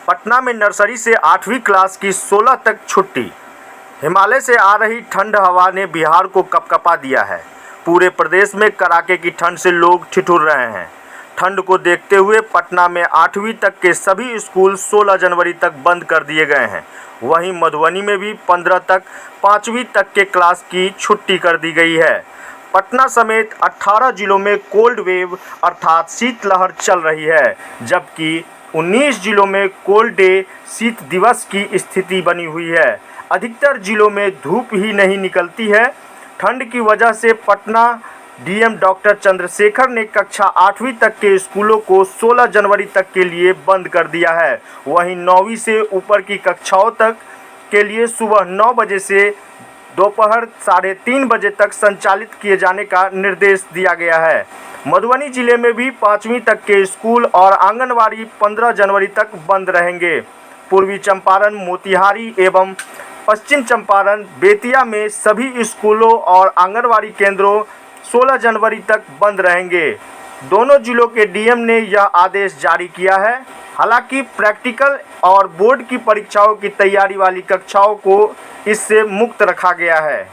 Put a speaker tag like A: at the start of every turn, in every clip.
A: पटना में नर्सरी से 8वीं क्लास की 16 तक छुट्टी। हिमालय से आ रही ठंड हवा ने बिहार को कपकपा दिया है। पूरे प्रदेश में कड़ाके की ठंड से लोग ठिठुर रहे हैं। ठंड को देखते हुए पटना में 8वीं तक के सभी स्कूल 16 जनवरी तक बंद कर दिए गए हैं। वहीं मधुबनी में भी 15 तक 5वीं तक के क्लास की छुट्टी कर दी गई है। पटना समेत 18 जिलों में कोल्ड वेव अर्थात शीतलहर चल रही है, जबकि 19 जिलों में कोल्ड डे शीत दिवस की स्थिति बनी हुई है। अधिकतर जिलों में धूप ही नहीं निकलती है। ठंड की वजह से पटना डीएम डॉक्टर चंद्रशेखर ने कक्षा 8वीं तक के स्कूलों को 16 जनवरी तक के लिए बंद कर दिया है। वहीं 9वीं से ऊपर की कक्षाओं तक के लिए सुबह 9 बजे से दोपहर 3:30 बजे तक संचालित किए जाने का निर्देश दिया गया है। मधुबनी जिले में भी 5वीं तक के स्कूल और आंगनवाड़ी 15 जनवरी तक बंद रहेंगे। पूर्वी चंपारण, मोतिहारी एवं पश्चिम चंपारण, बेतिया में सभी स्कूलों और आंगनवाड़ी केंद्रों 16 जनवरी तक बंद रहेंगे। दोनों जिलों के डीएम ने यह आदेश जारी किया है। हालांकि प्रैक्टिकल और बोर्ड की परीक्षाओं की तैयारी वाली कक्षाओं को इससे मुक्त रखा गया है।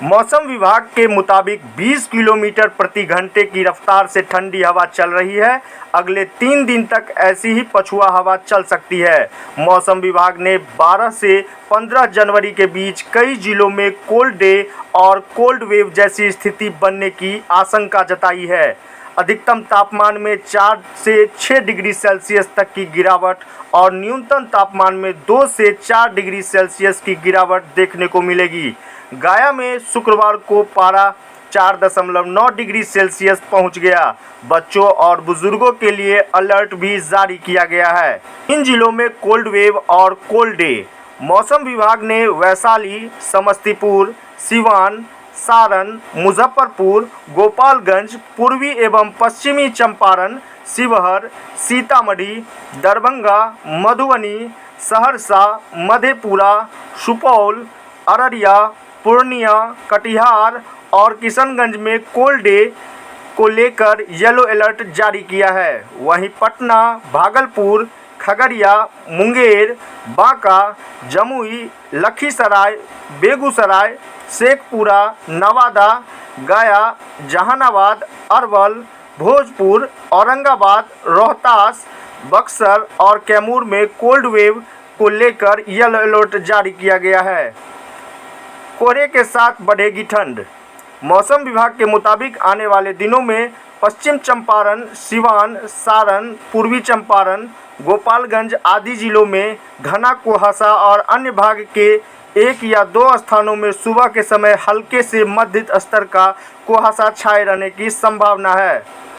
A: मौसम विभाग के मुताबिक 20 किलोमीटर प्रति घंटे की रफ्तार से ठंडी हवा चल रही है। अगले 3 दिन तक ऐसी ही पछुआ हवा चल सकती है। मौसम विभाग ने 12 से 15 जनवरी के बीच कई जिलों में कोल्ड डे और कोल्ड वेव जैसी स्थिति बनने की आशंका जताई है। अधिकतम तापमान में 4 से 6 डिग्री सेल्सियस तक की गिरावट और न्यूनतम तापमान में 2 से 4 डिग्री सेल्सियस की गिरावट देखने को मिलेगी। गया में शुक्रवार को पारा 4.9 डिग्री सेल्सियस पहुंच गया। बच्चों और बुजुर्गों के लिए अलर्ट भी जारी किया गया है। इन जिलों में कोल्ड वेव और कोल्ड डे। मौसम विभाग ने वैशाली, समस्तीपुर, सिवान, सारण, मुजफ्फरपुर, गोपालगंज, पूर्वी एवं पश्चिमी चंपारण, शिवहर, सीतामढ़ी, दरभंगा, मधुबनी, सहरसा, मधेपुरा, सुपौल, अररिया, पूर्णिया, कटिहार और किशनगंज में कोल्ड डे को लेकर येलो अलर्ट जारी किया है। वहीं पटना, भागलपुर, खगड़िया, मुंगेर, बांका, जमुई, लखीसराय, बेगूसराय, शेखपुरा, नवादा, गया, जहानाबाद, अरवल, भोजपुर, औरंगाबाद, रोहतास, बक्सर और कैमूर में कोल्ड वेव को लेकर येलो अलर्ट जारी किया गया है। कोहरे के साथ बढ़ेगी ठंड। मौसम विभाग के मुताबिक आने वाले दिनों में पश्चिम चंपारण, सिवान, सारण, पूर्वी चंपारण, गोपालगंज आदि जिलों में घना कुहासा और अन्य भाग के 1 या 2 स्थानों में सुबह के समय हल्के से मध्यम स्तर का कुहासा छाए रहने की संभावना है।